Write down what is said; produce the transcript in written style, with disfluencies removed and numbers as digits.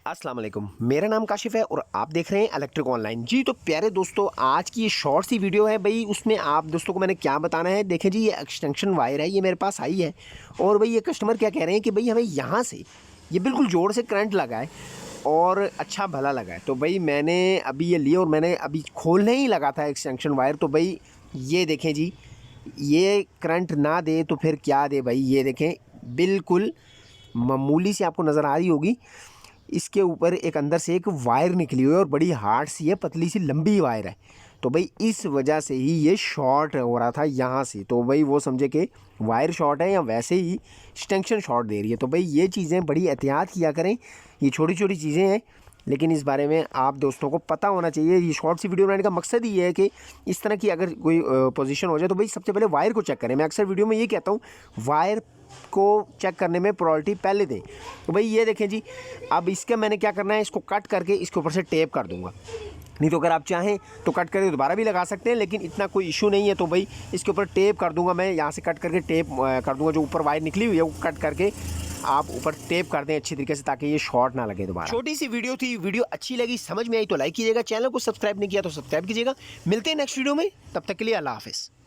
अस्सलाम वालेकुम, मेरा नाम काशिफ है और आप देख रहे हैं इलेक्ट्रिक ऑनलाइन। जी तो प्यारे दोस्तों, आज की ये शॉर्ट सी वीडियो है भाई। उसमें आप दोस्तों को मैंने क्या बताना है, देखें जी, ये एक्सटेंशन वायर है, ये मेरे पास आई है। और भाई ये कस्टमर क्या कह रहे हैं कि भाई हमें यहाँ से ये बिल्कुल जोर से करंट लगा है और अच्छा भला लगा है। तो भाई मैंने अभी ये लिया और मैंने अभी खोलने ही लगा था एक्सटेंशन वायर। तो भाई ये देखें जी, ये करंट ना दे तो फिर क्या दे भाई। ये देखें, बिल्कुल मामूली सी आपको नज़र आ रही होगी, इसके ऊपर एक अंदर से एक वायर निकली हुई है और बड़ी हार्ड सी है, पतली सी लंबी वायर है। तो भाई इस वजह से ही ये शॉर्ट हो रहा था यहाँ से। तो भाई वो समझे कि वायर शॉर्ट है या वैसे ही एक्सटेंशन शॉर्ट दे रही है। तो भाई ये चीज़ें बड़ी एहतियात किया करें, ये छोटी छोटी चीज़ें हैं लेकिन इस बारे में आप दोस्तों को पता होना चाहिए। ये शॉर्ट सी वीडियो बनाने का मकसद ही है कि इस तरह की अगर कोई पोजीशन हो जाए तो भाई सबसे पहले वायर को चेक करें। मैं अक्सर वीडियो में ये कहता हूँ, वायर को चेक करने में प्रायोरिटी पहले दें। तो भाई ये देखें जी, अब इसका मैंने क्या करना है, इसको कट करके इसके ऊपर से टेप कर दूंगा। नहीं तो अगर आप चाहें तो कट करके दोबारा भी लगा सकते हैं, लेकिन इतना कोई इशू नहीं है। तो भाई इसके ऊपर टेप कर दूंगा मैं, यहाँ से कट करके टेप कर दूंगा। जो ऊपर वायर निकली हुई है वो कट करके आप ऊपर टेप कर दें अच्छी तरीके से, ताकि ये शॉर्ट ना लगे दोबारा। छोटी सी वीडियो थी, वीडियो अच्छी लगी, समझ में आई तो लाइक कीजिएगा, चैनल को सब्सक्राइब नहीं किया तो सब्सक्राइब कीजिएगा। मिलते हैं नेक्स्ट वीडियो में, तब तक के लिए अल्लाह हाफिज़।